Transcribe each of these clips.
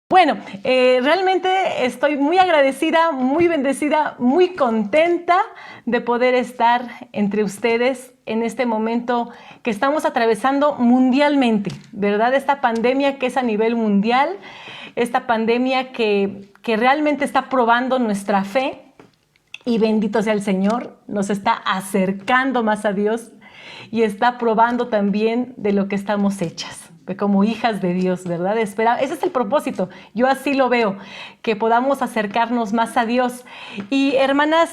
Bueno, realmente estoy muy agradecida, muy bendecida, muy contenta de poder estar entre ustedes en este momento que estamos atravesando mundialmente, ¿verdad? Esta pandemia que es a nivel mundial, esta pandemia que realmente está probando nuestra fe, y bendito sea el Señor, nos está acercando más a Dios y está probando también de lo que estamos hechas como hijas de Dios, ¿verdad? Ese es el propósito, yo así lo veo, que podamos acercarnos más a Dios. Y hermanas,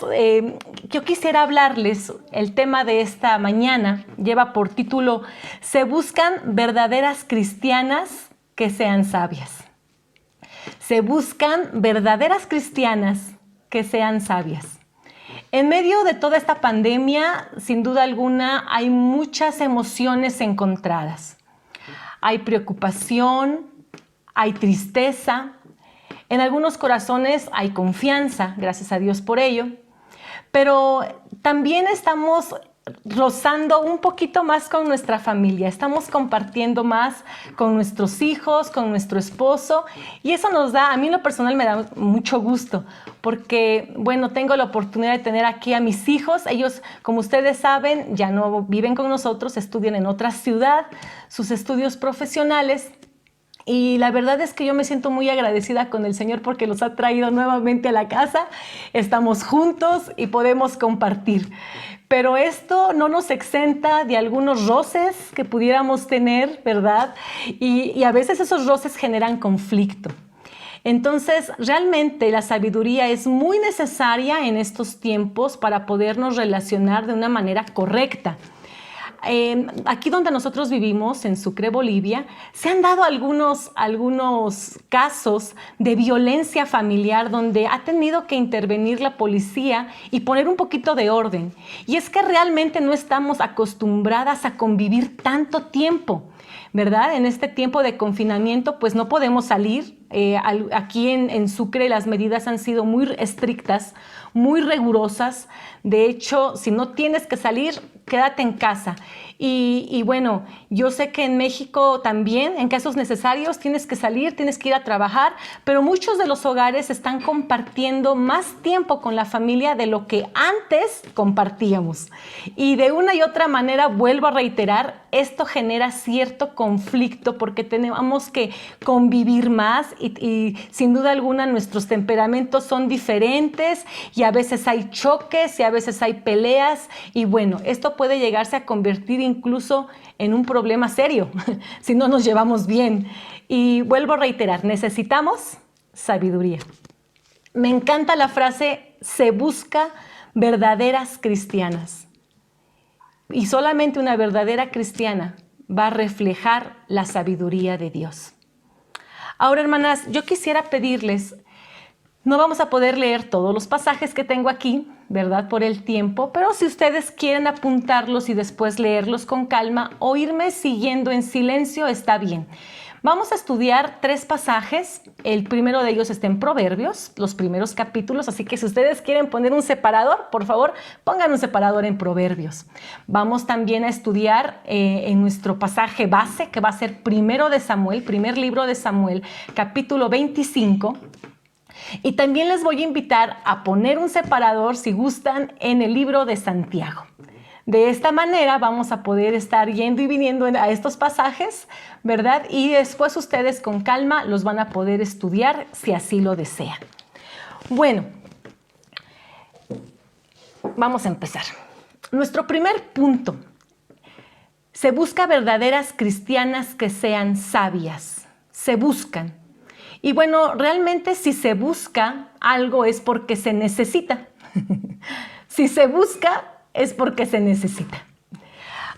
yo quisiera hablarles, el tema de esta mañana lleva por título, se buscan verdaderas cristianas que sean sabias. Se buscan verdaderas cristianas que sean sabias. En medio de toda esta pandemia, sin duda alguna, hay muchas emociones encontradas. Hay preocupación, hay tristeza, en algunos corazones hay confianza, gracias a Dios por ello, pero también estamos rozando un poquito más con nuestra familia, estamos compartiendo más con nuestros hijos, con nuestro esposo, y eso nos da, a mí en lo personal me da mucho gusto, porque, bueno, tengo la oportunidad de tener aquí a mis hijos. Ellos, como ustedes saben, ya no viven con nosotros, estudian en otra ciudad, sus estudios profesionales. Y la verdad es que yo me siento muy agradecida con el Señor porque los ha traído nuevamente a la casa. Estamos juntos y podemos compartir. Pero esto no nos exenta de algunos roces que pudiéramos tener, ¿verdad? Y a veces esos roces generan conflicto. Entonces, realmente la sabiduría es muy necesaria en estos tiempos para podernos relacionar de una manera correcta. Aquí donde nosotros vivimos, en Sucre, Bolivia, se han dado algunos casos de violencia familiar donde ha tenido que intervenir la policía y poner un poquito de orden. Y es que realmente no estamos acostumbradas a convivir tanto tiempo, ¿verdad? En este tiempo de confinamiento, pues no podemos salir. Aquí en Sucre las medidas han sido muy estrictas, muy rigurosas. De hecho, si no tienes que salir, quédate en casa. Y bueno, yo sé que en México también, en casos necesarios, tienes que salir, tienes que ir a trabajar, pero muchos de los hogares están compartiendo más tiempo con la familia de lo que antes compartíamos. Y de una y otra manera, vuelvo a reiterar, esto genera cierto conflicto porque tenemos que convivir más y sin duda alguna nuestros temperamentos son diferentes y a veces hay choques y a veces hay peleas y bueno, esto puede llegarse a convertir incluso en un problema serio si no nos llevamos bien. Y vuelvo a reiterar, necesitamos sabiduría. Me encanta la frase, se busca verdaderas cristianas. Y solamente una verdadera cristiana va a reflejar la sabiduría de Dios. Ahora, hermanas, yo quisiera pedirles, no vamos a poder leer todos los pasajes que tengo aquí, ¿verdad? Por el tiempo, pero si ustedes quieren apuntarlos y después leerlos con calma o irme siguiendo en silencio, está bien. Vamos a estudiar 3 pasajes. El primero de ellos está en Proverbios, los primeros capítulos, así que si ustedes quieren poner un separador, por favor, pongan un separador en Proverbios. Vamos también a estudiar en nuestro pasaje base, que va a ser primero de Samuel, primer libro de Samuel, capítulo 25. Y también les voy a invitar a poner un separador, si gustan, en el libro de Santiago. De esta manera vamos a poder estar yendo y viniendo a estos pasajes, ¿verdad? Y después ustedes con calma los van a poder estudiar si así lo desean. Bueno, vamos a empezar. Nuestro primer punto. Se busca verdaderas cristianas que sean sabias. Se buscan. Y bueno, realmente si se busca algo es porque se necesita. Si se busca es porque se necesita.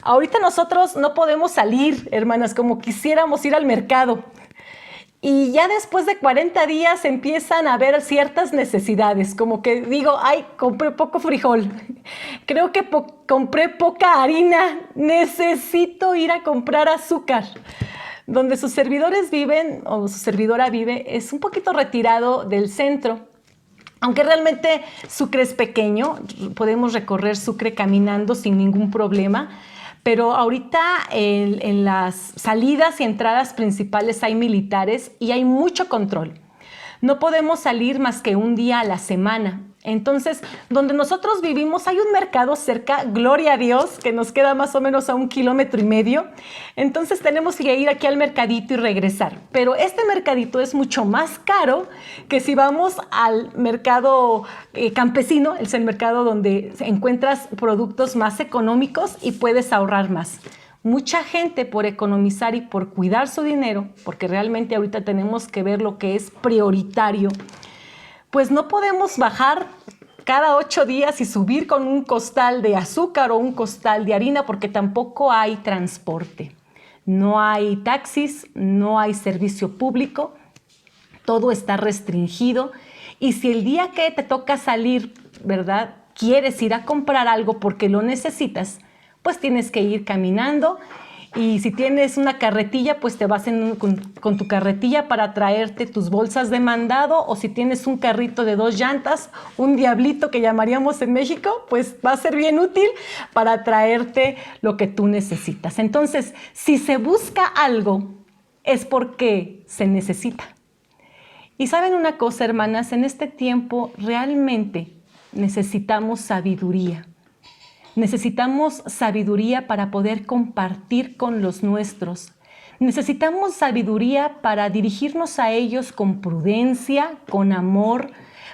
Ahorita nosotros no podemos salir, hermanas, como quisiéramos ir al mercado. Y ya después de 40 días empiezan a haber ciertas necesidades, como que digo, ay, compré poco frijol, creo que compré poca harina, necesito ir a comprar azúcar. Donde sus servidores viven, o su servidora vive, es un poquito retirado del centro. Aunque realmente Sucre es pequeño, podemos recorrer Sucre caminando sin ningún problema, pero ahorita en las salidas y entradas principales hay militares y hay mucho control. No podemos salir más que un día a la semana. Entonces, donde nosotros vivimos hay un mercado cerca, gloria a Dios, que nos queda más o menos a 1,5 kilómetros. Entonces tenemos que ir aquí al mercadito y regresar. Pero este mercadito es mucho más caro que si vamos al mercado campesino, es el mercado donde encuentras productos más económicos y puedes ahorrar más. Mucha gente, por economizar y por cuidar su dinero, porque realmente ahorita tenemos que ver lo que es prioritario, pues no podemos bajar cada 8 días y subir con un costal de azúcar o un costal de harina, porque tampoco hay transporte. No hay taxis, no hay servicio público, todo está restringido. Y si el día que te toca salir, ¿verdad?, quieres ir a comprar algo porque lo necesitas, pues tienes que ir caminando, y si tienes una carretilla, pues te vas con tu carretilla para traerte tus bolsas de mandado, o si tienes un carrito de 2 llantas, un diablito que llamaríamos en México, pues va a ser bien útil para traerte lo que tú necesitas. Entonces, si se busca algo, es porque se necesita. Y saben una cosa, hermanas, en este tiempo realmente necesitamos sabiduría. Necesitamos sabiduría para poder compartir con los nuestros. Necesitamos sabiduría para dirigirnos a ellos con prudencia, con amor,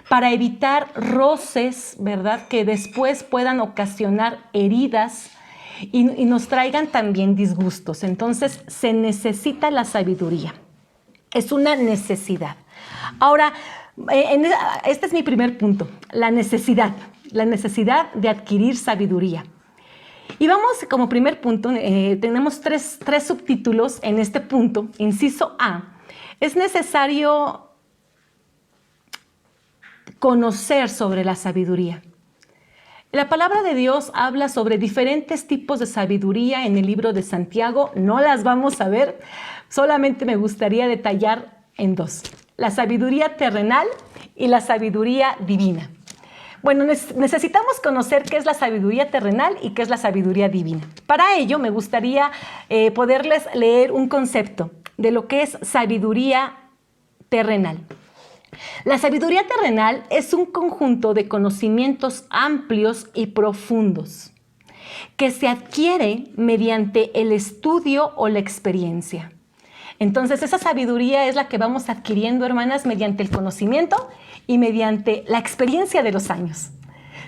para evitar roces, ¿verdad?, que después puedan ocasionar heridas y nos traigan también disgustos. Entonces, se necesita la sabiduría. Es una necesidad. Ahora, este es mi primer punto, la necesidad de adquirir sabiduría. Y vamos, como primer punto, tenemos tres subtítulos en este punto. Inciso A, es necesario conocer sobre la sabiduría. La palabra de Dios habla sobre diferentes tipos de sabiduría en el libro de Santiago. No las vamos a ver, solamente me gustaría detallar en 2. La sabiduría terrenal y la sabiduría divina. Bueno, necesitamos conocer qué es la sabiduría terrenal y qué es la sabiduría divina. Para ello, me gustaría poderles leer un concepto de lo que es sabiduría terrenal. La sabiduría terrenal es un conjunto de conocimientos amplios y profundos que se adquiere mediante el estudio o la experiencia. Entonces, esa sabiduría es la que vamos adquiriendo, hermanas, mediante el conocimiento y mediante la experiencia de los años.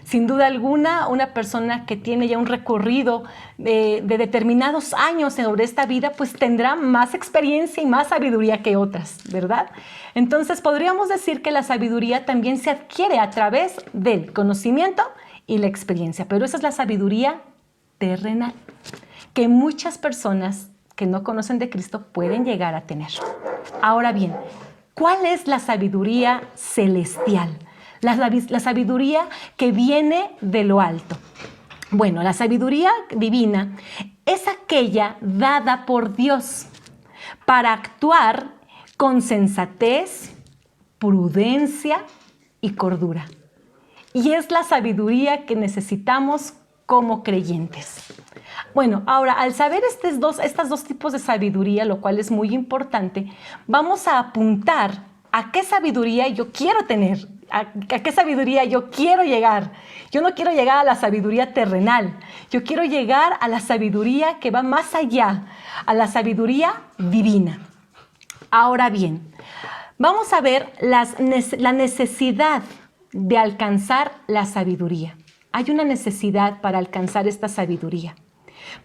Sin duda alguna, una persona que tiene ya un recorrido de determinados años sobre esta vida, pues tendrá más experiencia y más sabiduría que otras, ¿verdad? Entonces, podríamos decir que la sabiduría también se adquiere a través del conocimiento y la experiencia, pero esa es la sabiduría terrenal, que muchas personas que no conocen de Cristo pueden llegar a tener. Ahora bien, ¿cuál es la sabiduría celestial? La sabiduría que viene de lo alto. Bueno, la sabiduría divina es aquella dada por Dios para actuar con sensatez, prudencia y cordura. Y es la sabiduría que necesitamos como creyentes. Bueno, ahora, al saber estos dos tipos de sabiduría, lo cual es muy importante, vamos a apuntar a qué sabiduría yo quiero tener, a qué sabiduría yo quiero llegar. Yo no quiero llegar a la sabiduría terrenal, yo quiero llegar a la sabiduría que va más allá, a la sabiduría divina. Ahora bien, vamos a ver la necesidad de alcanzar la sabiduría. Hay una necesidad para alcanzar esta sabiduría.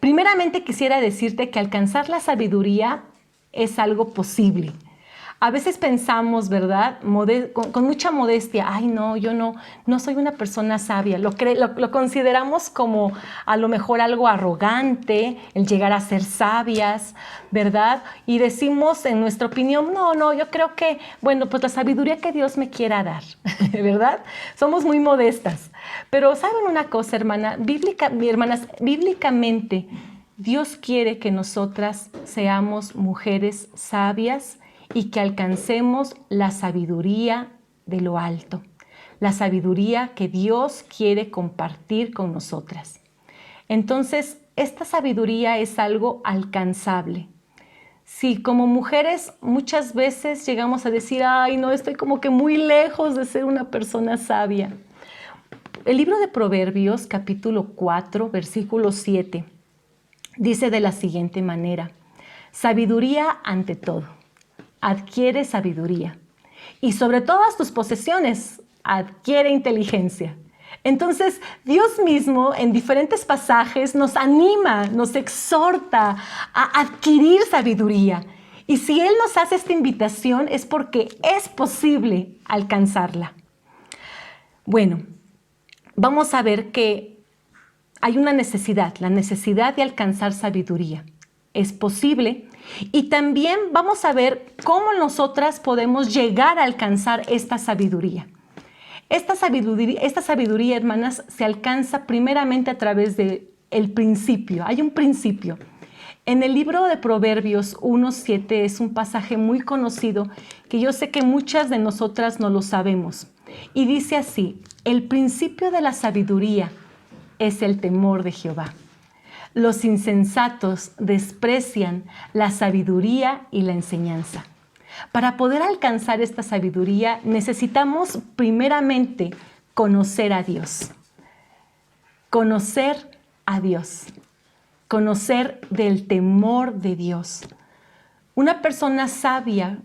Primeramente quisiera decirte que alcanzar la sabiduría es algo posible. A veces pensamos, ¿verdad?, con mucha modestia, ay no, yo no soy una persona sabia. Lo consideramos como a lo mejor algo arrogante, el llegar a ser sabias, ¿verdad? Y decimos en nuestra opinión, no, yo creo que, bueno, pues la sabiduría que Dios me quiera dar, ¿verdad? Somos muy modestas. Pero ¿saben una cosa, hermanas? Bíblicamente, Dios quiere que nosotras seamos mujeres sabias y que alcancemos la sabiduría de lo alto, la sabiduría que Dios quiere compartir con nosotras. Entonces, esta sabiduría es algo alcanzable. Sí, como mujeres muchas veces llegamos a decir, ay, no, estoy como que muy lejos de ser una persona sabia. El libro de Proverbios, capítulo 4, versículo 7, dice de la siguiente manera: sabiduría ante todo, adquiere sabiduría, y sobre todas tus posesiones, adquiere inteligencia. Entonces, Dios mismo en diferentes pasajes nos anima, nos exhorta a adquirir sabiduría. Y si Él nos hace esta invitación es porque es posible alcanzarla. Bueno, vamos a ver que hay una necesidad, la necesidad de alcanzar sabiduría. Es posible. Y también vamos a ver cómo nosotras podemos llegar a alcanzar esta sabiduría. Esta sabiduría, hermanas, se alcanza primeramente a través del principio. Hay un principio. En el libro de Proverbios 1:7 es un pasaje muy conocido que yo sé que muchas de nosotras no lo sabemos. Y dice así: el principio de la sabiduría es el temor de Jehová. Los insensatos desprecian la sabiduría y la enseñanza. Para poder alcanzar esta sabiduría necesitamos primeramente conocer a Dios. Conocer a Dios. Conocer del temor de Dios. Una persona sabia,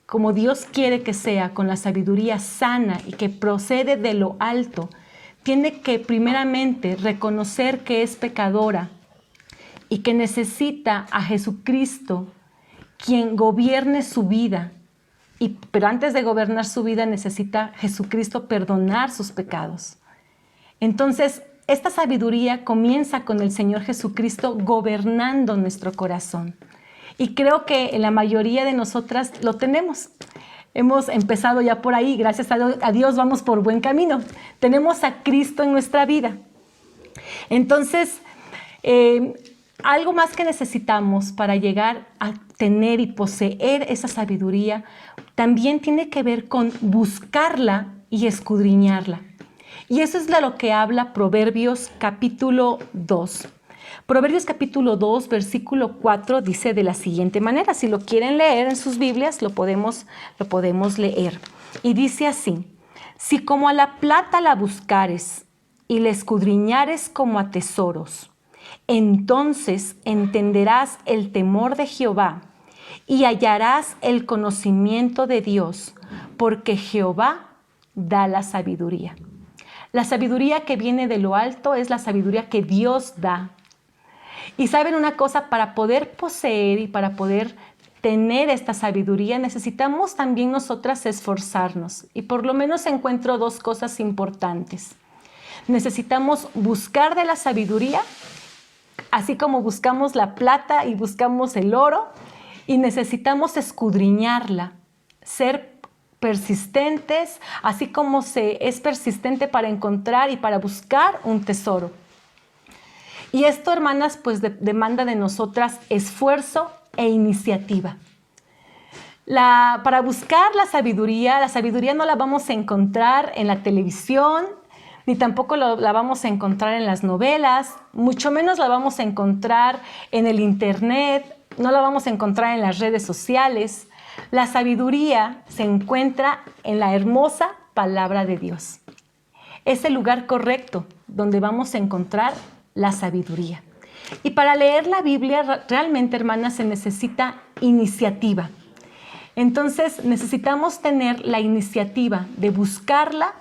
como Dios quiere que sea, con la sabiduría sana y que procede de lo alto, tiene que primeramente reconocer que es pecadora y que necesita a Jesucristo, quien gobierne su vida. Pero antes de gobernar su vida necesita Jesucristo perdonar sus pecados. Entonces, esta sabiduría comienza con el Señor Jesucristo gobernando nuestro corazón. Y creo que en la mayoría de nosotras lo tenemos. Hemos empezado ya por ahí, gracias a Dios vamos por buen camino. Tenemos a Cristo en nuestra vida. Entonces, algo más que necesitamos para llegar a tener y poseer esa sabiduría también tiene que ver con buscarla y escudriñarla. Y eso es de lo que habla Proverbios capítulo 2. Proverbios capítulo 2, versículo 4 dice de la siguiente manera. Si lo quieren leer en sus Biblias, lo podemos leer. Y dice así: si como a la plata la buscares y la escudriñares como a tesoros, entonces entenderás el temor de Jehová y hallarás el conocimiento de Dios, porque Jehová da la sabiduría. La sabiduría que viene de lo alto es la sabiduría que Dios da. Y saben una cosa, para poder poseer y para poder tener esta sabiduría necesitamos también nosotras esforzarnos. Y por lo menos encuentro dos cosas importantes. Necesitamos buscar de la sabiduría, así como buscamos la plata y buscamos el oro, y necesitamos escudriñarla, ser persistentes, así como se es persistente para encontrar y para buscar un tesoro. Y esto, hermanas, pues demanda de nosotras esfuerzo e iniciativa. Para buscar la sabiduría no la vamos a encontrar en la televisión, ni tampoco la vamos a encontrar en las novelas, mucho menos la vamos a encontrar en el internet, no la vamos a encontrar en las redes sociales. La sabiduría se encuentra en la hermosa palabra de Dios. Es el lugar correcto donde vamos a encontrar la sabiduría. Y para leer la Biblia realmente, hermanas, se necesita iniciativa. Entonces necesitamos tener la iniciativa de buscarla,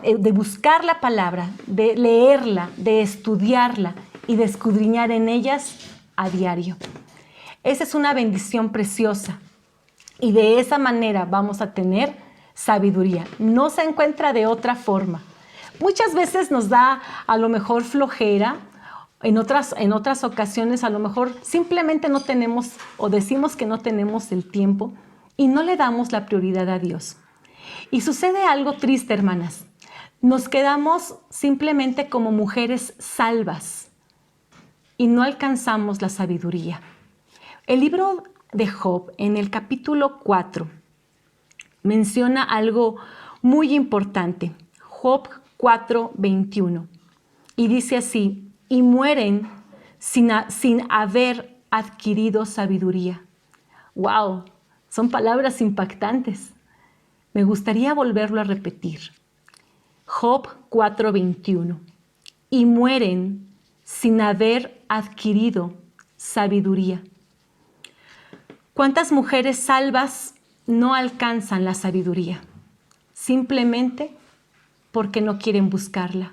de buscar la palabra, de leerla, de estudiarla y de escudriñar en ellas a diario. Esa es una bendición preciosa y de esa manera vamos a tener sabiduría. No se encuentra de otra forma. Muchas veces nos da a lo mejor flojera, en otras ocasiones a lo mejor simplemente no tenemos o decimos que no tenemos el tiempo y no le damos la prioridad a Dios. Y sucede algo triste, hermanas. Nos quedamos simplemente como mujeres salvas y no alcanzamos la sabiduría. El libro de Job, en el capítulo 4, menciona algo muy importante. Job 4:21. Y dice así: y mueren sin haber adquirido sabiduría. ¡Wow! Son palabras impactantes. Me gustaría volverlo a repetir. Job 4:21. Y mueren sin haber adquirido sabiduría. ¿Cuántas mujeres salvas no alcanzan la sabiduría? Simplemente porque no quieren buscarla.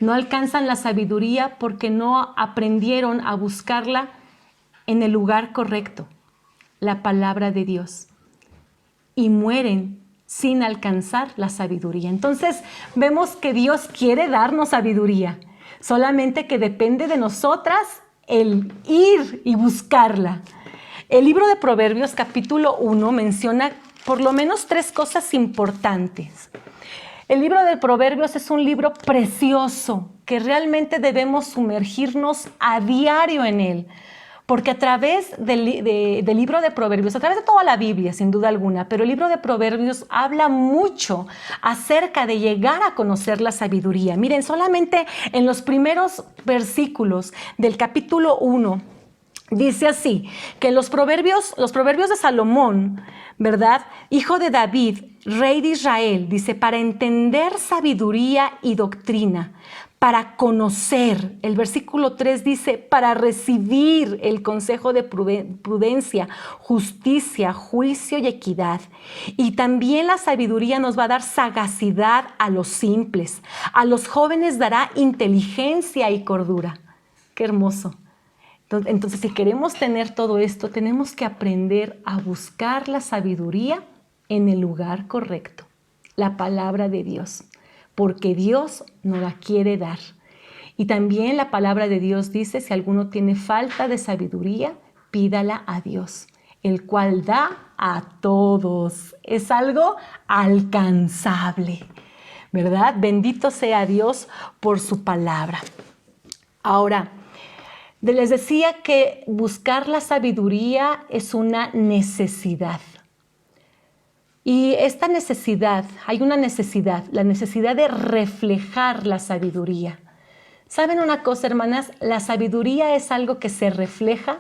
No alcanzan la sabiduría porque no aprendieron a buscarla en el lugar correcto, la palabra de Dios. Y mueren sin alcanzar la sabiduría. Entonces vemos que Dios quiere darnos sabiduría, solamente que depende de nosotras el ir y buscarla. El libro de Proverbios capítulo 1 menciona por lo menos 3 cosas importantes. El libro de Proverbios es un libro precioso que realmente debemos sumergirnos a diario en él, porque a través del libro de Proverbios, a través de toda la Biblia, sin duda alguna, pero el libro de Proverbios habla mucho acerca de llegar a conocer la sabiduría. Miren, solamente en los primeros versículos del capítulo 1, dice así, que los proverbios de Salomón, ¿verdad? Hijo de David, rey de Israel, dice, para entender sabiduría y doctrina, para conocer, el versículo 3 dice, para recibir el consejo de prudencia, justicia, juicio y equidad. Y también la sabiduría nos va a dar sagacidad a los simples, a los jóvenes dará inteligencia y cordura. Qué hermoso. Entonces, si queremos tener todo esto, tenemos que aprender a buscar la sabiduría en el lugar correcto, la palabra de Dios, porque Dios nos la quiere dar. Y también la palabra de Dios dice, si alguno tiene falta de sabiduría, pídala a Dios, el cual da a todos. Es algo alcanzable, ¿verdad? Bendito sea Dios por su palabra. Ahora, les decía que buscar la sabiduría es una necesidad. Y esta necesidad, hay una necesidad, la necesidad de reflejar la sabiduría. ¿Saben una cosa, hermanas? La sabiduría es algo que se refleja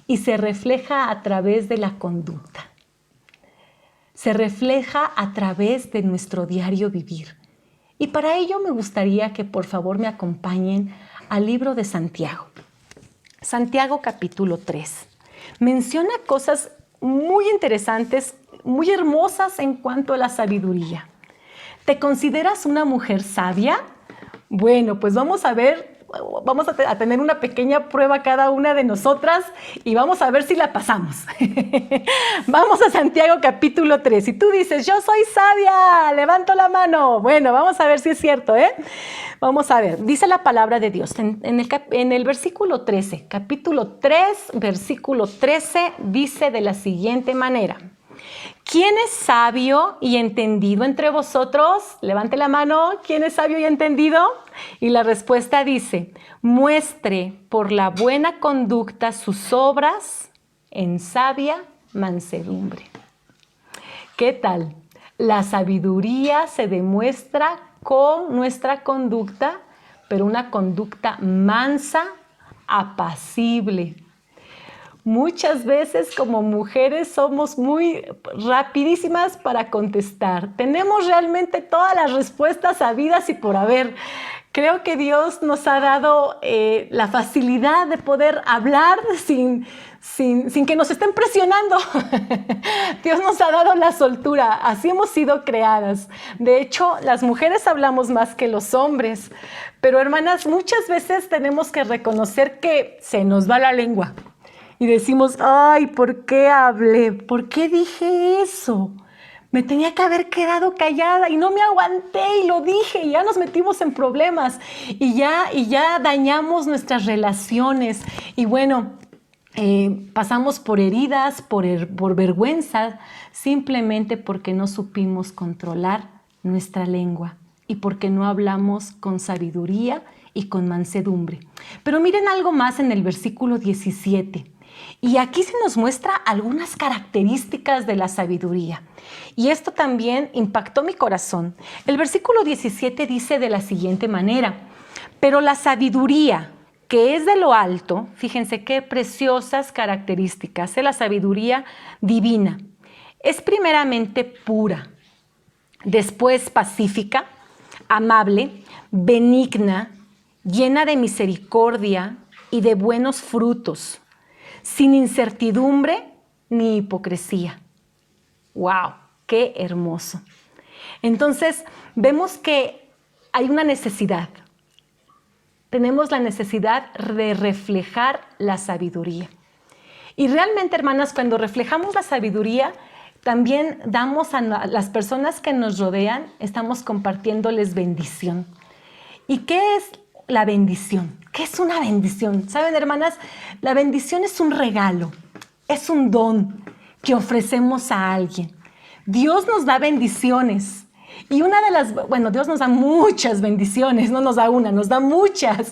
y se refleja a través de la conducta. Se refleja a través de nuestro diario vivir. Y para ello me gustaría que por favor me acompañen al libro de Santiago. Santiago capítulo 3. Menciona cosas muy interesantes, muy hermosas en cuanto a la sabiduría. ¿Te consideras una mujer sabia? Bueno, pues vamos a ver, vamos a tener una pequeña prueba cada una de nosotras y vamos a ver si la pasamos. Vamos a Santiago capítulo 3. Si tú dices, yo soy sabia, levanto la mano. Bueno, vamos a ver si es cierto, ¿eh? Vamos a ver, dice la palabra de Dios en el versículo 13, capítulo 3, versículo 13, dice de la siguiente manera. ¿Quién es sabio y entendido entre vosotros? Levante la mano. ¿Quién es sabio y entendido? Y la respuesta dice, muestre por la buena conducta sus obras en sabia mansedumbre. ¿Qué tal? La sabiduría se demuestra con nuestra conducta, pero una conducta mansa, apacible. Muchas veces como mujeres somos muy rapidísimas para contestar. Tenemos realmente todas las respuestas habidas y por haber. Creo que Dios nos ha dado la facilidad de poder hablar sin que nos estén presionando. Dios nos ha dado la soltura. Así hemos sido creadas. De hecho, las mujeres hablamos más que los hombres. Pero hermanas, muchas veces tenemos que reconocer que se nos va la lengua. Y decimos, ay, ¿por qué hablé? ¿Por qué dije eso? Me tenía que haber quedado callada y no me aguanté y lo dije y ya nos metimos en problemas y ya dañamos nuestras relaciones. Y bueno, pasamos por heridas, por vergüenza, simplemente porque no supimos controlar nuestra lengua y porque no hablamos con sabiduría y con mansedumbre. Pero miren algo más en el versículo 17. Y aquí se nos muestra algunas características de la sabiduría. Y esto también impactó mi corazón. El versículo 17 dice de la siguiente manera, Pero la sabiduría, que es de lo alto, fíjense qué preciosas características, la sabiduría divina. Es primeramente pura, después pacífica, amable, benigna, llena de misericordia y de buenos frutos, sin incertidumbre ni hipocresía. ¡Wow! ¡Qué hermoso! Entonces, vemos que hay una necesidad. Tenemos la necesidad de reflejar la sabiduría. Y realmente, hermanas, cuando reflejamos la sabiduría, también damos a las personas que nos rodean, estamos compartiéndoles bendición. ¿Y qué es la bendición? ¿Qué es una bendición? ¿Saben, hermanas? La bendición es un regalo, es un don que ofrecemos a alguien. Dios nos da bendiciones. Y Dios nos da muchas bendiciones, no nos da una, nos da muchas.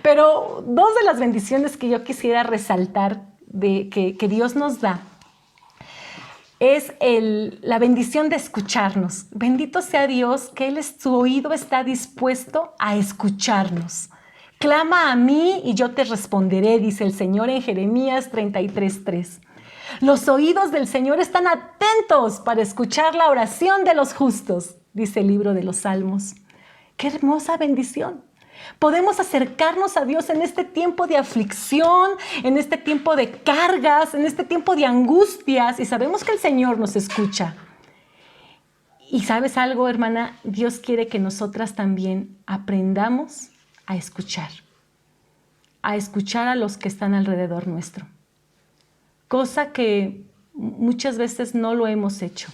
Pero dos de las bendiciones que yo quisiera resaltar que Dios nos da es la bendición de escucharnos. Bendito sea Dios que su oído está dispuesto a escucharnos. Clama a mí y yo te responderé, dice el Señor en Jeremías 33:3. Los oídos del Señor están atentos para escuchar la oración de los justos, dice el libro de los Salmos. ¡Qué hermosa bendición! Podemos acercarnos a Dios en este tiempo de aflicción, en este tiempo de cargas, en este tiempo de angustias, y sabemos que el Señor nos escucha. Y ¿sabes algo, hermana? Dios quiere que nosotras también aprendamos a escuchar a los que están alrededor nuestro, cosa que muchas veces no lo hemos hecho.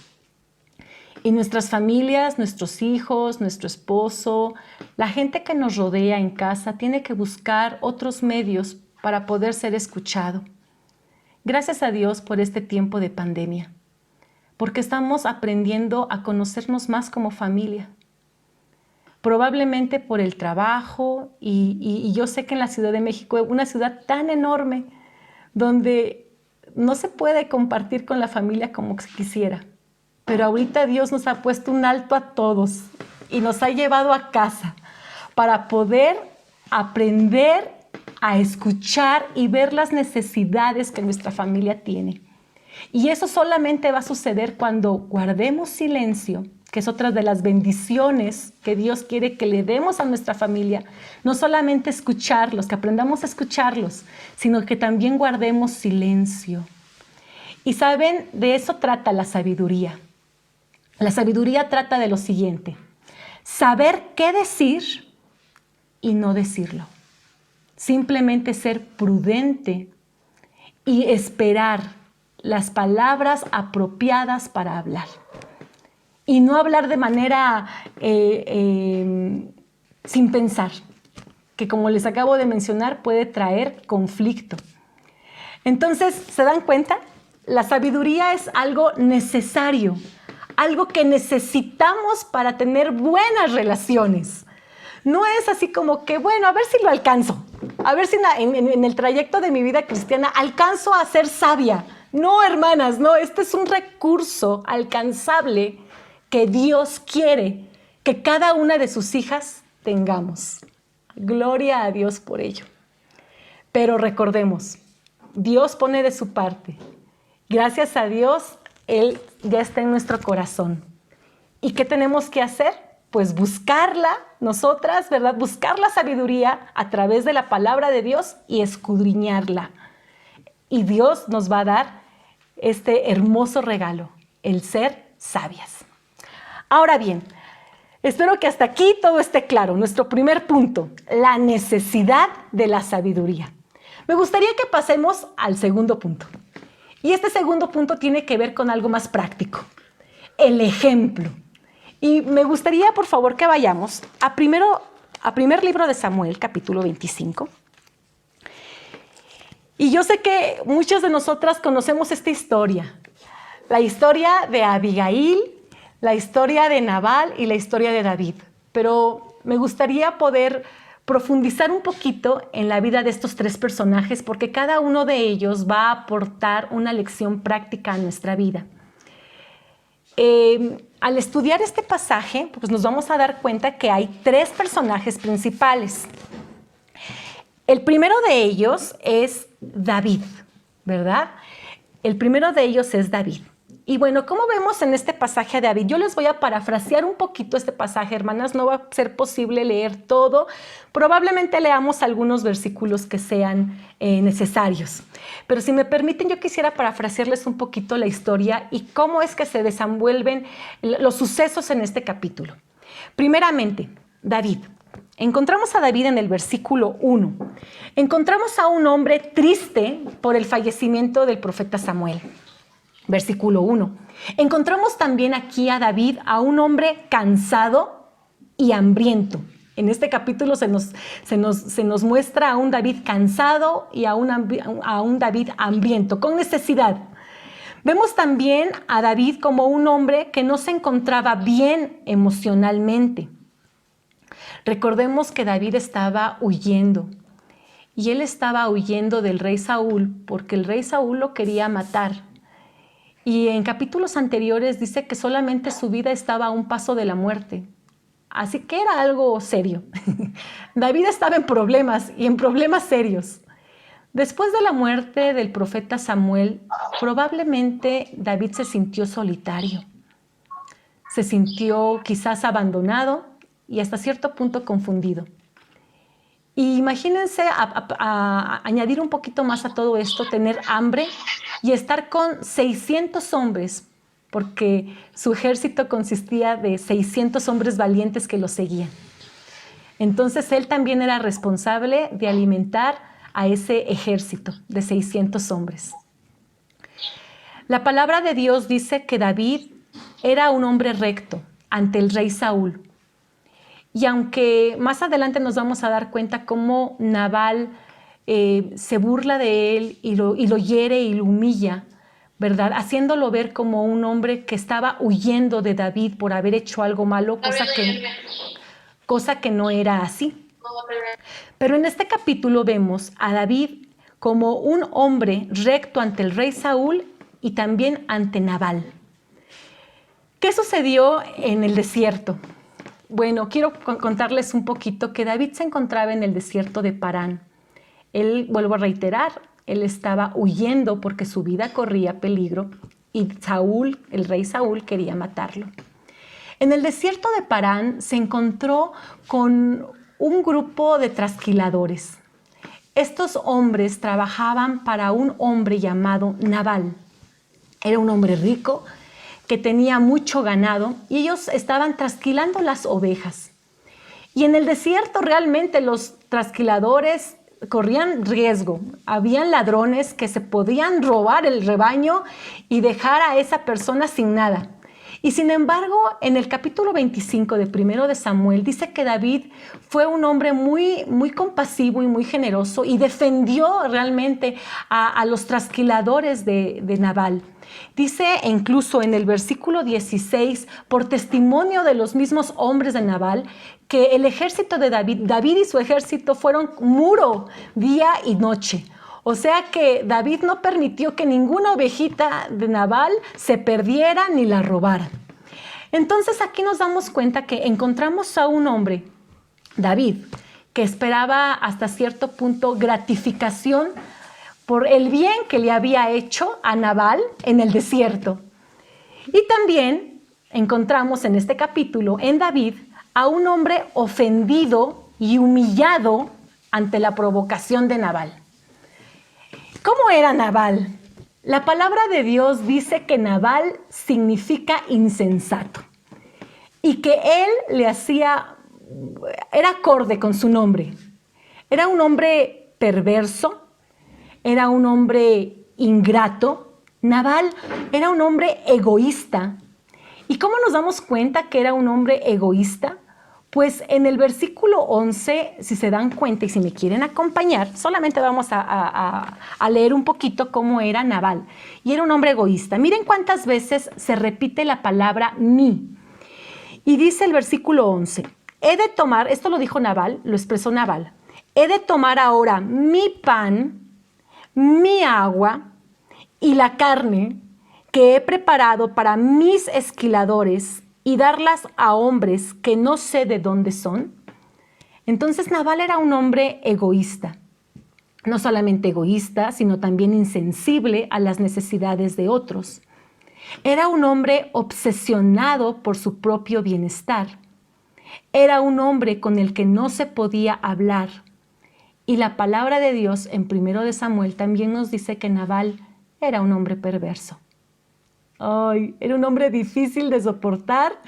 Y nuestras familias, nuestros hijos, nuestro esposo, la gente que nos rodea en casa tiene que buscar otros medios para poder ser escuchado. Gracias a Dios por este tiempo de pandemia, porque estamos aprendiendo a conocernos más como familia. Probablemente por el trabajo y yo sé que en la Ciudad de México, una ciudad tan enorme, donde no se puede compartir con la familia como quisiera. Pero ahorita Dios nos ha puesto un alto a todos y nos ha llevado a casa para poder aprender a escuchar y ver las necesidades que nuestra familia tiene. Y eso solamente va a suceder cuando guardemos silencio, que es otra de las bendiciones que Dios quiere que le demos a nuestra familia. No solamente escucharlos, que aprendamos a escucharlos, sino que también guardemos silencio. Y saben, de eso trata la sabiduría. La sabiduría trata de lo siguiente: saber qué decir y no decirlo. Simplemente ser prudente y esperar las palabras apropiadas para hablar. Y no hablar de manera sin pensar, que como les acabo de mencionar puede traer conflicto. Entonces, ¿se dan cuenta? La sabiduría es algo necesario, algo que necesitamos para tener buenas relaciones. No es así como que, bueno, a ver si lo alcanzo, a ver si en el trayecto de mi vida cristiana alcanzo a ser sabia. No, hermanas, no, este es un recurso alcanzable que Dios quiere que cada una de sus hijas tengamos. Gloria a Dios por ello. Pero recordemos, Dios pone de su parte. Gracias a Dios, Él ya está en nuestro corazón. ¿Y qué tenemos que hacer? Pues buscarla, nosotras, ¿verdad? Buscar la sabiduría a través de la palabra de Dios y escudriñarla. Y Dios nos va a dar este hermoso regalo, el ser sabias. Ahora bien, espero que hasta aquí todo esté claro. Nuestro primer punto, la necesidad de la sabiduría. Me gustaría que pasemos al segundo punto. Y este segundo punto tiene que ver con algo más práctico, el ejemplo. Y me gustaría, por favor, que vayamos a primer libro de Samuel, capítulo 25. Y yo sé que muchas de nosotras conocemos esta historia. La historia de Abigail, la historia de Nabal y la historia de David. Pero me gustaría poder profundizar un poquito en la vida de estos tres personajes, porque cada uno de ellos va a aportar una lección práctica a nuestra vida. al estudiar este pasaje, pues nos vamos a dar cuenta que hay 3 personajes principales. El primero de ellos es David, ¿verdad? El primero de ellos es David. Y bueno, ¿cómo vemos en este pasaje a David? Yo les voy a parafrasear un poquito este pasaje, hermanas. No va a ser posible leer todo. Probablemente leamos algunos versículos que sean necesarios. Pero si me permiten, yo quisiera parafrasearles un poquito la historia y cómo es que se desenvuelven los sucesos en este capítulo. Primeramente, David. Encontramos a David en el versículo 1. Encontramos a un hombre triste por el fallecimiento del profeta Samuel. Versículo 1. Encontramos también aquí a David, a un hombre cansado y hambriento. En este capítulo se nos muestra a un David cansado y a un David hambriento, con necesidad. Vemos también a David como un hombre que no se encontraba bien emocionalmente. Recordemos que David estaba huyendo. Y él estaba huyendo del rey Saúl porque el rey Saúl lo quería matar. Y en capítulos anteriores dice que solamente su vida estaba a un paso de la muerte. Así que era algo serio. David estaba en problemas y en problemas serios. Después de la muerte del profeta Samuel, probablemente David se sintió solitario. Se sintió quizás abandonado y hasta cierto punto confundido. Y imagínense a añadir un poquito más a todo esto, tener hambre y estar con 600 hombres, porque su ejército consistía de 600 hombres valientes que lo seguían. Entonces él también era responsable de alimentar a ese ejército de 600 hombres. La palabra de Dios dice que David era un hombre recto ante el rey Saúl. Y aunque más adelante nos vamos a dar cuenta cómo Nabal se burla de él y lo hiere y lo humilla, ¿verdad? Haciéndolo ver como un hombre que estaba huyendo de David por haber hecho algo malo, cosa que no era así. Pero en este capítulo vemos a David como un hombre recto ante el rey Saúl y también ante Nabal. ¿Qué sucedió en el desierto? Bueno, quiero contarles un poquito que David se encontraba en el desierto de Parán. Él, vuelvo a reiterar, él estaba huyendo porque su vida corría peligro y Saúl, el rey Saúl, quería matarlo. En el desierto de Parán se encontró con un grupo de trasquiladores. Estos hombres trabajaban para un hombre llamado Nabal. Era un hombre rico que tenía mucho ganado y ellos estaban trasquilando las ovejas. Y en el desierto realmente los trasquiladores corrían riesgo. Habían ladrones que se podían robar el rebaño y dejar a esa persona sin nada. Y sin embargo, en el capítulo 25 de 1 de Samuel dice que David fue un hombre muy, muy compasivo y muy generoso y defendió realmente a los trasquiladores de Nabal. Dice incluso en el versículo 16, por testimonio de los mismos hombres de Nabal, que el ejército de David y su ejército fueron muro día y noche. O sea que David no permitió que ninguna ovejita de Nabal se perdiera ni la robaran. Entonces aquí nos damos cuenta que encontramos a un hombre, David, que esperaba hasta cierto punto gratificación por el bien que le había hecho a Nabal en el desierto. Y también encontramos en este capítulo en David a un hombre ofendido y humillado ante la provocación de Nabal. ¿Cómo era Nabal? La palabra de Dios dice que Nabal significa insensato y que él era acorde con su nombre. Era un hombre perverso, era un hombre ingrato. Nabal era un hombre egoísta. ¿Y cómo nos damos cuenta que era un hombre egoísta? Pues en el versículo 11, si se dan cuenta y si me quieren acompañar, solamente vamos a leer un poquito cómo era Nabal. Y era un hombre egoísta. Miren cuántas veces se repite la palabra mí. Y dice el versículo 11, he de tomar, esto lo dijo Nabal, lo expresó Nabal, he de tomar ahora mi pan, mi agua y la carne que he preparado para mis esquiladores y darlas a hombres que no sé de dónde son? Entonces Nabal era un hombre egoísta. No solamente egoísta, sino también insensible a las necesidades de otros. Era un hombre obsesionado por su propio bienestar. Era un hombre con el que no se podía hablar. Y la palabra de Dios en 1 de Samuel también nos dice que Nabal era un hombre perverso. Ay, era un hombre difícil de soportar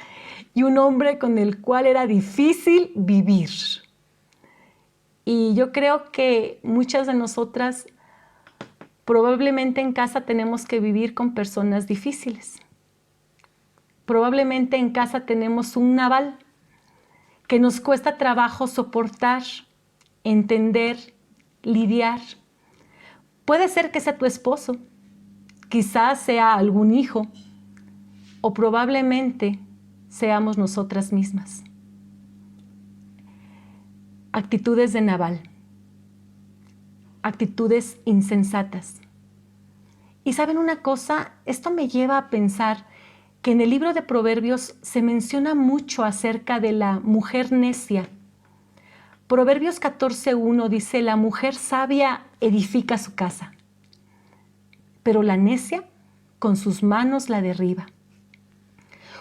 y un hombre con el cual era difícil vivir. Y yo creo que muchas de nosotras probablemente en casa tenemos que vivir con personas difíciles. Probablemente en casa tenemos un Nabal que nos cuesta trabajo soportar, entender, lidiar. Puede ser que sea tu esposo, quizás sea algún hijo, o probablemente seamos nosotras mismas. Actitudes de Nabal, actitudes insensatas. Y ¿saben una cosa? Esto me lleva a pensar que en el libro de Proverbios se menciona mucho acerca de la mujer necia. Proverbios 14:1 dice, la mujer sabia edifica su casa, pero la necia con sus manos la derriba.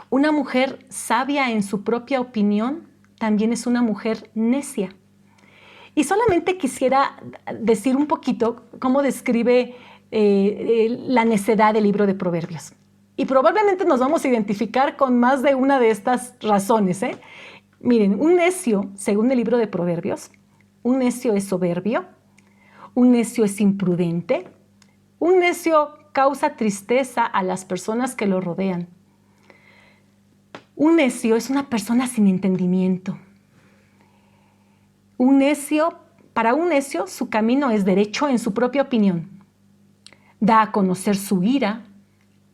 Una mujer sabia en su propia opinión también es una mujer necia. Y solamente quisiera decir un poquito cómo describe la necedad del libro de Proverbios. Y probablemente nos vamos a identificar con más de una de estas razones. Miren, un necio, según el libro de Proverbios, un necio es soberbio, un necio es imprudente, un necio causa tristeza a las personas que lo rodean. Un necio es una persona sin entendimiento. Para un necio, su camino es derecho en su propia opinión. Da a conocer su ira,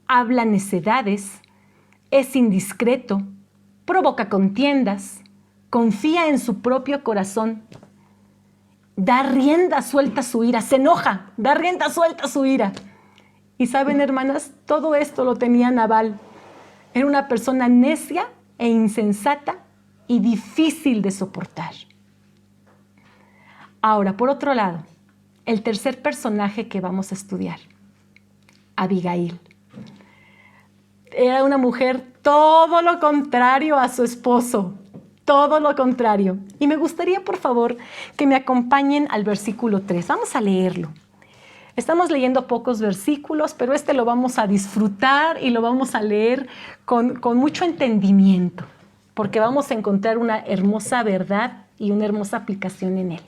habla necedades, es indiscreto, provoca contiendas, confía en su propio corazón, da rienda suelta a su ira, se enoja, da rienda suelta a su ira. Y saben, hermanas, todo esto lo tenía Nabal. Era una persona necia e insensata y difícil de soportar. Ahora, por otro lado, el tercer personaje que vamos a estudiar, Abigail. Era una mujer todo lo contrario a su esposo, todo lo contrario. Y me gustaría, por favor, que me acompañen al versículo 3. Vamos a leerlo. Estamos leyendo pocos versículos, pero este lo vamos a disfrutar y lo vamos a leer con mucho entendimiento, porque vamos a encontrar una hermosa verdad y una hermosa aplicación en él.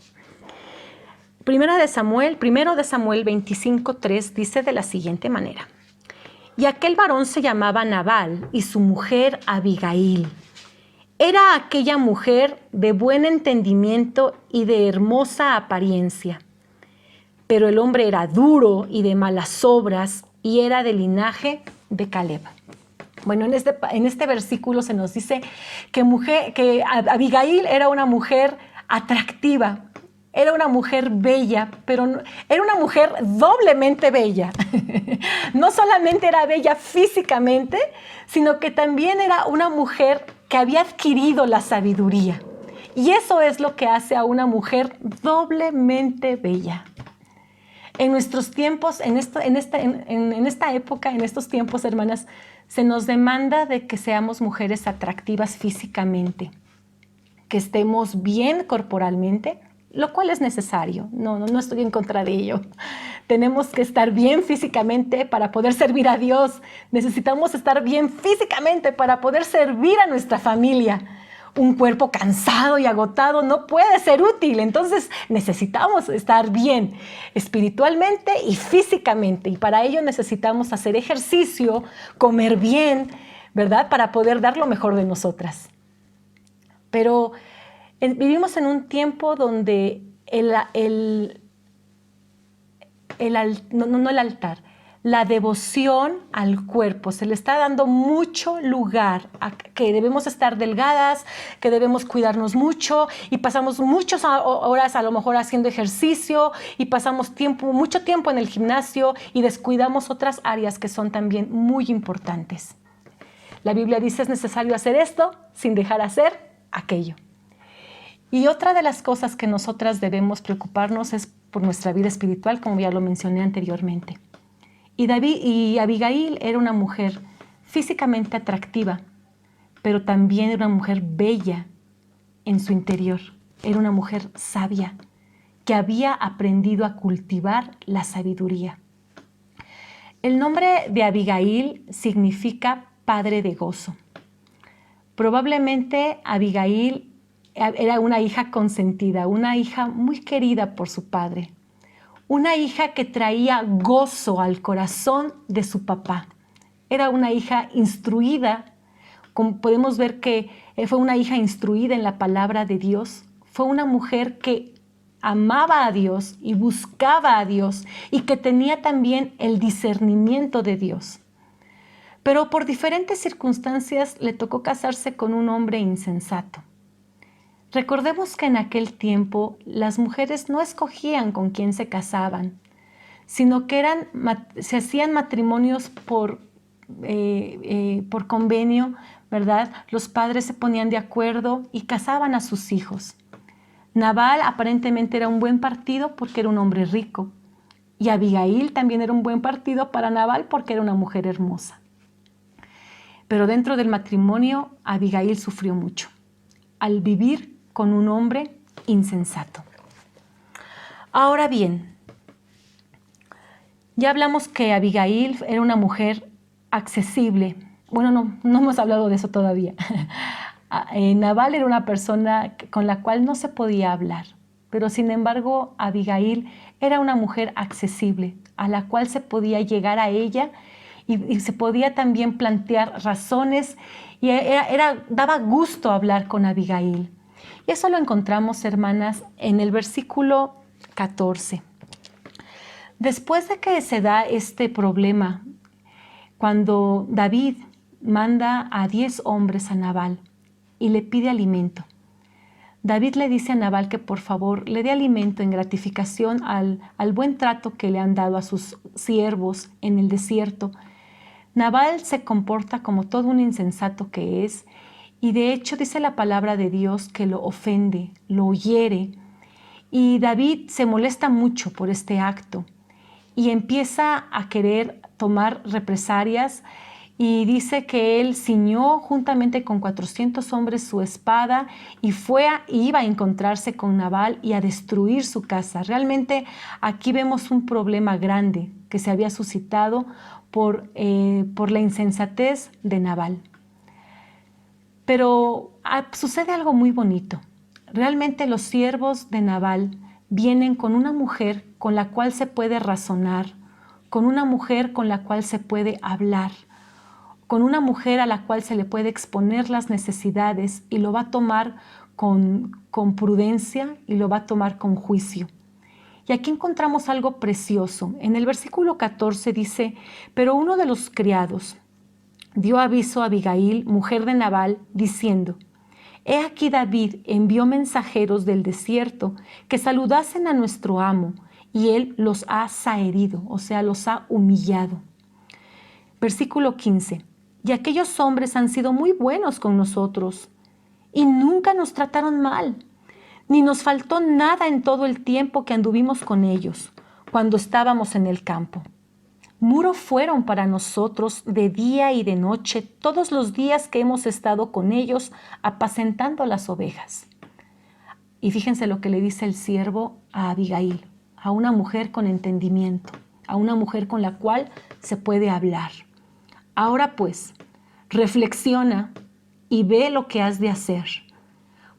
Primero de Samuel 25:3 dice de la siguiente manera. Y aquel varón se llamaba Nabal y su mujer Abigail. Era aquella mujer de buen entendimiento y de hermosa apariencia. Pero el hombre era duro y de malas obras y era del linaje de Caleb. Bueno, en este versículo se nos dice que Abigail era una mujer atractiva. Era una mujer bella, pero era una mujer doblemente bella. No solamente era bella físicamente, sino que también era una mujer que había adquirido la sabiduría. Y eso es lo que hace a una mujer doblemente bella. En nuestros tiempos, en esta época, en estos tiempos, hermanas, se nos demanda de que seamos mujeres atractivas físicamente, que estemos bien corporalmente, lo cual es necesario. No estoy en contra de ello. Tenemos que estar bien físicamente para poder servir a Dios. Necesitamos estar bien físicamente para poder servir a nuestra familia. Un cuerpo cansado y agotado no puede ser útil. Entonces necesitamos estar bien espiritualmente y físicamente. Y para ello necesitamos hacer ejercicio, comer bien, ¿verdad? Para poder dar lo mejor de nosotras. Pero vivimos en un tiempo donde la devoción al cuerpo, se le está dando mucho lugar a que debemos estar delgadas, que debemos cuidarnos mucho y pasamos muchas horas a lo mejor haciendo ejercicio y pasamos mucho tiempo en el gimnasio y descuidamos otras áreas que son también muy importantes. La Biblia dice es necesario hacer esto sin dejar hacer aquello. Y otra de las cosas que nosotras debemos preocuparnos es por nuestra vida espiritual, como ya lo mencioné anteriormente. Y Abigail era una mujer físicamente atractiva, pero también era una mujer bella en su interior. Era una mujer sabia que había aprendido a cultivar la sabiduría. El nombre de Abigail significa padre de gozo. Probablemente Abigail era una hija consentida, una hija muy querida por su padre, una hija que traía gozo al corazón de su papá. Era una hija instruida, como podemos ver que fue una hija instruida en la palabra de Dios. Fue una mujer que amaba a Dios y buscaba a Dios y que tenía también el discernimiento de Dios. Pero por diferentes circunstancias le tocó casarse con un hombre insensato. Recordemos que en aquel tiempo las mujeres no escogían con quién se casaban, sino que se hacían matrimonios por convenio, ¿verdad? Los padres se ponían de acuerdo y casaban a sus hijos. Nabal aparentemente era un buen partido porque era un hombre rico, y Abigail también era un buen partido para Nabal porque era una mujer hermosa. Pero dentro del matrimonio, Abigail sufrió mucho al vivir con un hombre insensato. Ahora bien, ya hablamos que Abigail era una mujer accesible. Bueno, no hemos hablado de eso todavía. Nabal era una persona con la cual no se podía hablar, pero sin embargo Abigail era una mujer accesible, a la cual se podía llegar a ella y se podía también plantear razones y daba gusto hablar con Abigail. Y eso lo encontramos, hermanas, en el versículo 14. Después de que se da este problema, cuando David manda a 10 hombres a Nabal y le pide alimento, David le dice a Nabal que por favor le dé alimento en gratificación al buen trato que le han dado a sus siervos en el desierto. Nabal se comporta como todo un insensato que es, y de hecho dice la palabra de Dios que lo ofende, lo hiere, y David se molesta mucho por este acto y empieza a querer tomar represalias y dice que él ciñó juntamente con 400 hombres su espada y iba a encontrarse con Nabal y a destruir su casa. Realmente aquí vemos un problema grande que se había suscitado por la insensatez de Nabal. Pero sucede algo muy bonito. Realmente los siervos de Nabal vienen con una mujer con la cual se puede razonar, con una mujer con la cual se puede hablar, con una mujer a la cual se le puede exponer las necesidades y lo va a tomar con prudencia y lo va a tomar con juicio. Y aquí encontramos algo precioso. En el versículo 14 dice, pero uno de los criados dio aviso a Abigail, mujer de Nabal, diciendo, he aquí David envió mensajeros del desierto que saludasen a nuestro amo, y él los ha zaherido, o sea, los ha humillado. Versículo 15, y aquellos hombres han sido muy buenos con nosotros, y nunca nos trataron mal, ni nos faltó nada en todo el tiempo que anduvimos con ellos, cuando estábamos en el campo. Muro fueron para nosotros de día y de noche todos los días que hemos estado con ellos apacentando las ovejas. Y fíjense lo que le dice el siervo a Abigail, a una mujer con entendimiento, a una mujer con la cual se puede hablar. Ahora pues, reflexiona y ve lo que has de hacer,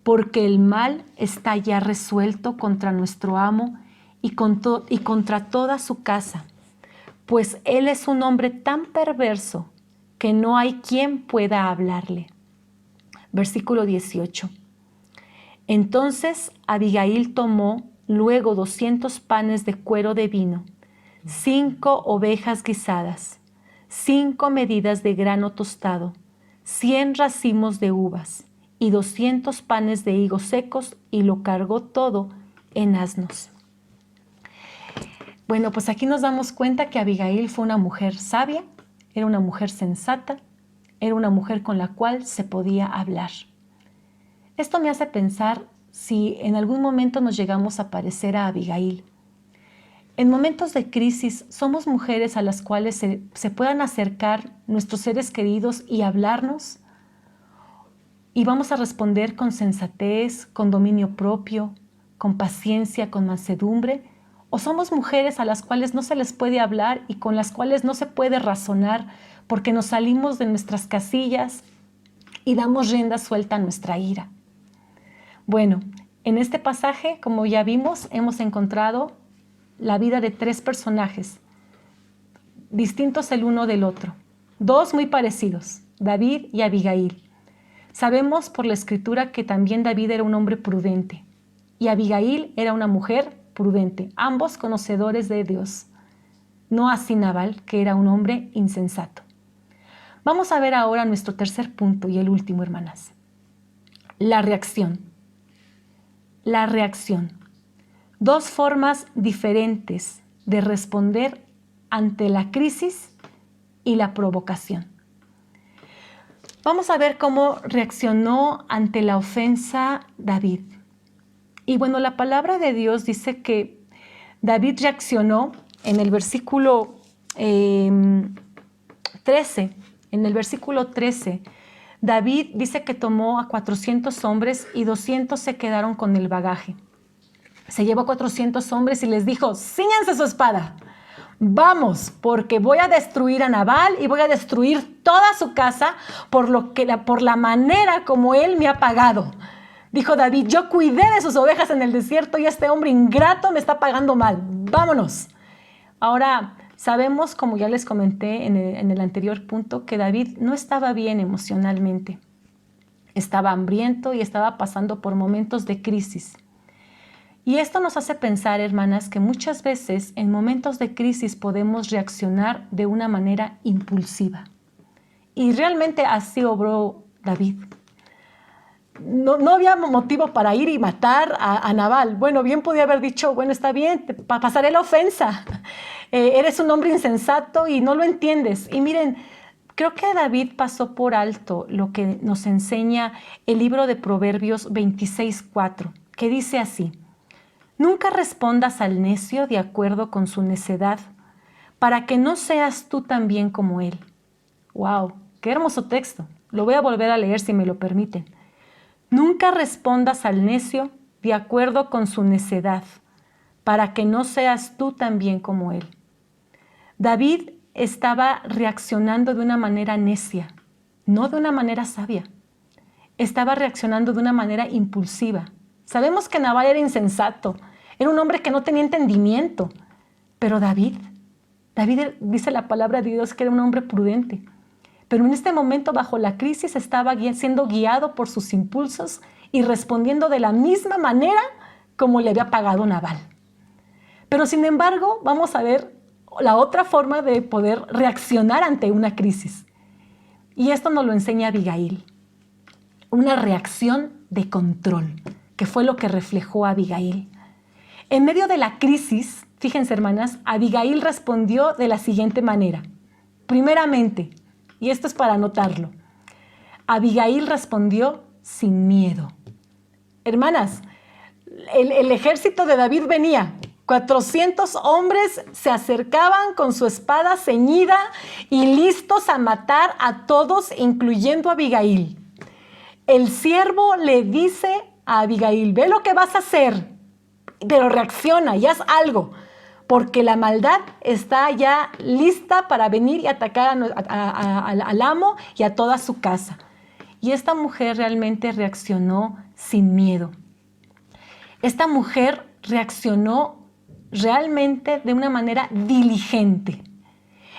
porque el mal está ya resuelto contra nuestro amo y contra toda su casa, pues él es un hombre tan perverso que no hay quien pueda hablarle. Versículo 18. Entonces Abigail tomó luego 200 panes de cuero de vino, 5 ovejas guisadas, 5 medidas de grano tostado, 100 racimos de uvas y 200 panes de higos secos, y lo cargó todo en asnos. Bueno, pues aquí nos damos cuenta que Abigail fue una mujer sabia, era una mujer sensata, era una mujer con la cual se podía hablar. Esto me hace pensar si en algún momento nos llegamos a parecer a Abigail. En momentos de crisis somos mujeres a las cuales se puedan acercar nuestros seres queridos y hablarnos, y vamos a responder con sensatez, con dominio propio, con paciencia, con mansedumbre. O somos mujeres a las cuales no se les puede hablar y con las cuales no se puede razonar porque nos salimos de nuestras casillas y damos rienda suelta a nuestra ira. Bueno, en este pasaje, como ya vimos, hemos encontrado la vida de 3 personajes, distintos el uno del otro. 2 muy parecidos, David y Abigail. Sabemos por la Escritura que también David era un hombre prudente y Abigail era una mujer prudente, ambos conocedores de Dios. No así Nabal, que era un hombre insensato. Vamos a ver ahora nuestro tercer punto y el último, hermanas. La reacción. La reacción. 2 formas diferentes de responder ante la crisis y la provocación. Vamos a ver cómo reaccionó ante la ofensa David. Y bueno, la palabra de Dios dice que David reaccionó en el versículo 13. En el versículo 13, David dice que tomó a 400 hombres y 200 se quedaron con el bagaje. Se llevó 400 hombres y les dijo, cíñanse su espada. Vamos, porque voy a destruir a Nabal y voy a destruir toda su casa por la manera como él me ha pagado. Dijo David, yo cuidé de sus ovejas en el desierto y este hombre ingrato me está pagando mal. Vámonos. Ahora, sabemos, como ya les comenté en el anterior punto, que David no estaba bien emocionalmente. Estaba hambriento y estaba pasando por momentos de crisis. Y esto nos hace pensar, hermanas, que muchas veces en momentos de crisis podemos reaccionar de una manera impulsiva. Y realmente así obró David. No había motivo para ir y matar a Nabal. Bueno, bien podía haber dicho, bueno, está bien, pasaré la ofensa. Eres un hombre insensato y no lo entiendes. Y miren, creo que David pasó por alto lo que nos enseña el libro de Proverbios 26:4, que dice así. Nunca respondas al necio de acuerdo con su necedad, para que no seas tú también como él. ¡Wow! ¡Qué hermoso texto! Lo voy a volver a leer si me lo permiten. Nunca respondas al necio de acuerdo con su necedad, para que no seas tú también como él. David estaba reaccionando de una manera necia, no de una manera sabia. Estaba reaccionando de una manera impulsiva. Sabemos que Nabal era insensato, era un hombre que no tenía entendimiento, pero David dice la palabra de Dios que era un hombre prudente. Pero en este momento, bajo la crisis, estaba siendo guiado por sus impulsos y respondiendo de la misma manera como le había pagado Nabal. Pero sin embargo, vamos a ver la otra forma de poder reaccionar ante una crisis. Y esto nos lo enseña Abigail. Una reacción de control, que fue lo que reflejó Abigail. En medio de la crisis, fíjense hermanas, Abigail respondió de la siguiente manera. Primeramente, y esto es para anotarlo, Abigail respondió sin miedo. Hermanas, el ejército de David venía. 400 hombres se acercaban con su espada ceñida y listos a matar a todos, incluyendo a Abigail. El siervo le dice a Abigail, ve lo que vas a hacer, pero reacciona y haz algo, porque la maldad está ya lista para venir y atacar al amo y a toda su casa. Y esta mujer realmente reaccionó sin miedo. Esta mujer reaccionó realmente de una manera diligente.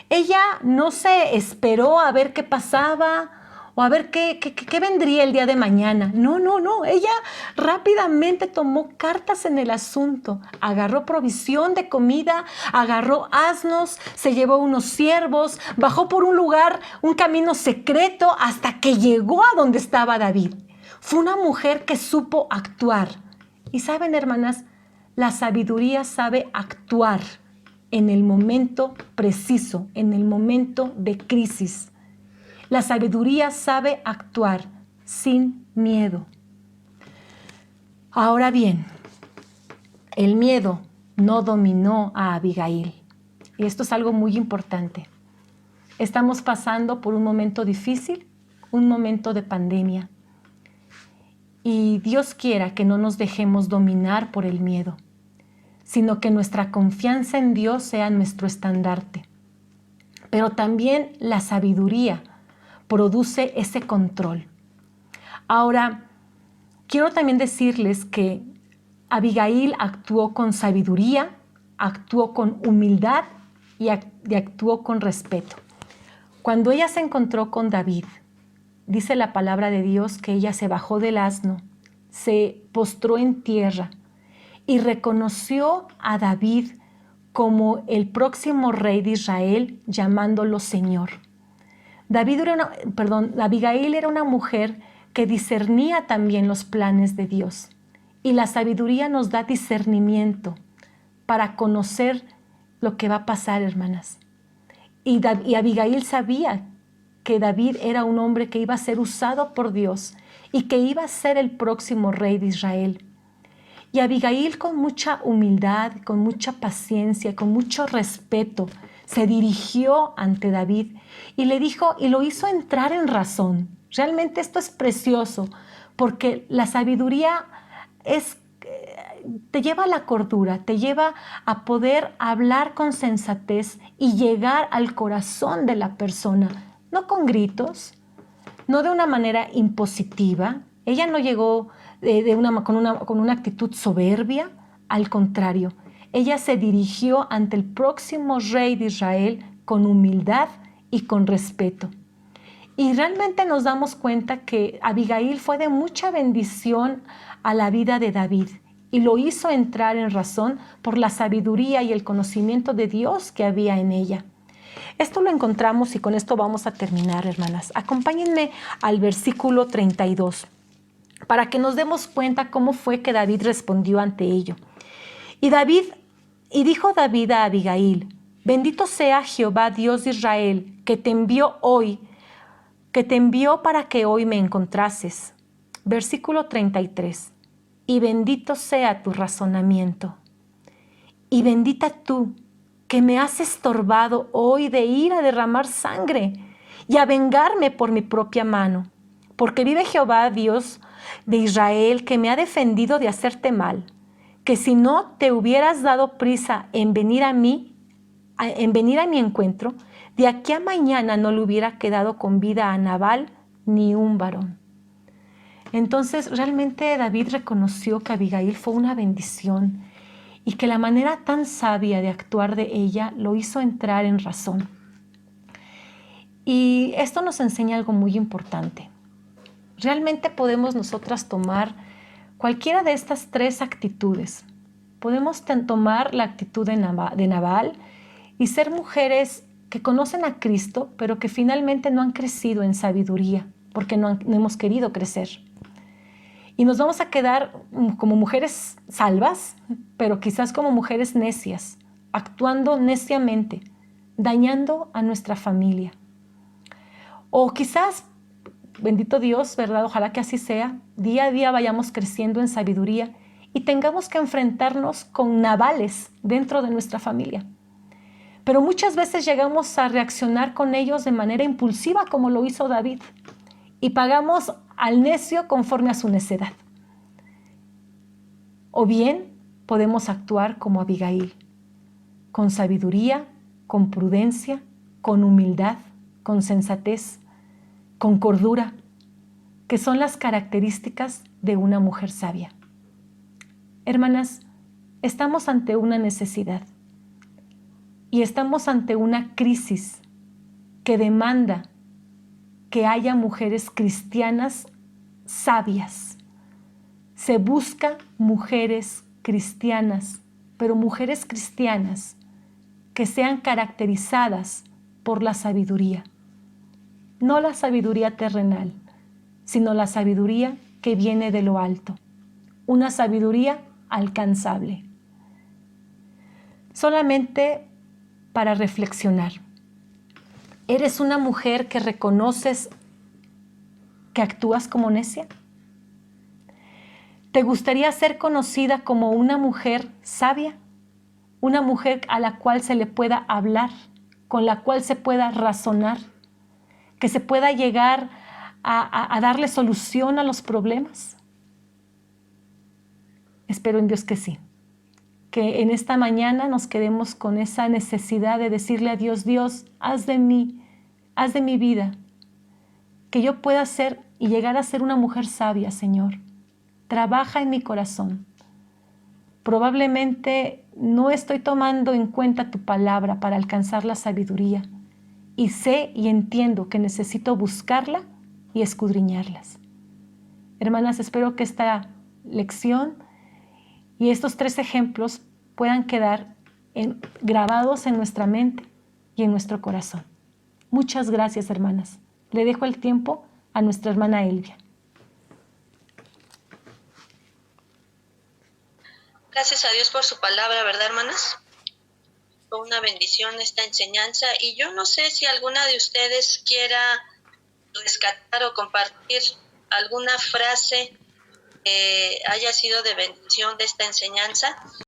Ella no se esperó a ver qué pasaba o a ver qué vendría el día de mañana. No. Ella rápidamente tomó cartas en el asunto. Agarró provisión de comida, agarró asnos, se llevó unos siervos, bajó por un lugar, un camino secreto hasta que llegó a donde estaba David. Fue una mujer que supo actuar. Y saben, hermanas, la sabiduría sabe actuar en el momento preciso, en el momento de crisis. La sabiduría sabe actuar sin miedo. Ahora bien, el miedo no dominó a Abigail. Y esto es algo muy importante. Estamos pasando por un momento difícil, un momento de pandemia. Y Dios quiera que no nos dejemos dominar por el miedo, sino que nuestra confianza en Dios sea nuestro estandarte. Pero también la sabiduría produce ese control. Ahora, quiero también decirles que Abigail actuó con sabiduría, actuó con humildad y actuó con respeto. Cuando ella se encontró con David, dice la palabra de Dios que ella se bajó del asno, se postró en tierra y reconoció a David como el próximo rey de Israel, llamándolo Señor. Abigail era una mujer que discernía también los planes de Dios. Y la sabiduría nos da discernimiento para conocer lo que va a pasar, hermanas. Y Abigail sabía que David era un hombre que iba a ser usado por Dios y que iba a ser el próximo rey de Israel. Y Abigail, con mucha humildad, con mucha paciencia, con mucho respeto, se dirigió ante David y le dijo, y lo hizo entrar en razón. Realmente esto es precioso, porque la sabiduría te lleva a la cordura, te lleva a poder hablar con sensatez y llegar al corazón de la persona, no con gritos, no de una manera impositiva. Ella no llegó con una actitud soberbia, al contrario, ella se dirigió ante el próximo rey de Israel con humildad y con respeto. Y realmente nos damos cuenta que Abigail fue de mucha bendición a la vida de David y lo hizo entrar en razón por la sabiduría y el conocimiento de Dios que había en ella. Esto lo encontramos y con esto vamos a terminar, hermanas. Acompáñenme al versículo 32 para que nos demos cuenta cómo fue que David respondió ante ello. Y dijo David a Abigail, bendito sea Jehová Dios de Israel, que te envió para que hoy me encontrases. Versículo 33. Y bendito sea tu razonamiento. Y bendita tú, que me has estorbado hoy de ir a derramar sangre y a vengarme por mi propia mano. Porque vive Jehová Dios de Israel, que me ha defendido de hacerte mal, que si no te hubieras dado prisa en venir a mi encuentro, de aquí a mañana no le hubiera quedado con vida a Nabal ni un varón. Entonces realmente David reconoció que Abigail fue una bendición y que la manera tan sabia de actuar de ella lo hizo entrar en razón. Y esto nos enseña algo muy importante. Realmente podemos nosotras tomar cualquiera de estas tres actitudes. Podemos tomar la actitud de Nabal y ser mujeres que conocen a Cristo, pero que finalmente no han crecido en sabiduría, porque no hemos querido crecer. Y nos vamos a quedar como mujeres salvas, pero quizás como mujeres necias, actuando neciamente, dañando a nuestra familia. O quizás, bendito Dios, ¿verdad? Ojalá que así sea, día a día vayamos creciendo en sabiduría y tengamos que enfrentarnos con Nabales dentro de nuestra familia. Pero muchas veces llegamos a reaccionar con ellos de manera impulsiva, como lo hizo David, y pagamos al necio conforme a su necedad. O bien podemos actuar como Abigail, con sabiduría, con prudencia, con humildad, con sensatez, con cordura, que son las características de una mujer sabia. Hermanas, estamos ante una necesidad y estamos ante una crisis que demanda que haya mujeres cristianas sabias. Se busca mujeres cristianas, pero mujeres cristianas que sean caracterizadas por la sabiduría. No la sabiduría terrenal, sino la sabiduría que viene de lo alto. Una sabiduría alcanzable. Solamente para reflexionar. ¿Eres una mujer que reconoces que actúas como necia? ¿Te gustaría ser conocida como una mujer sabia? Una mujer a la cual se le pueda hablar, con la cual se pueda razonar, que se pueda llegar a darle solución a los problemas. Espero en Dios que sí. Que en esta mañana nos quedemos con esa necesidad de decirle a Dios, Dios, haz de mí, haz de mi vida, que yo pueda ser y llegar a ser una mujer sabia, Señor. Trabaja en mi corazón. Probablemente no estoy tomando en cuenta tu palabra para alcanzar la sabiduría y sé y entiendo que necesito buscarla y escudriñarlas. Hermanas, espero que esta lección y estos 3 ejemplos puedan quedar grabados en nuestra mente y en nuestro corazón. Muchas gracias, hermanas. Le dejo el tiempo a nuestra hermana Elvia. Gracias a Dios por su palabra, ¿verdad, hermanas? Fue una bendición esta enseñanza y yo no sé si alguna de ustedes quiera rescatar o compartir alguna frase que haya sido de bendición de esta enseñanza.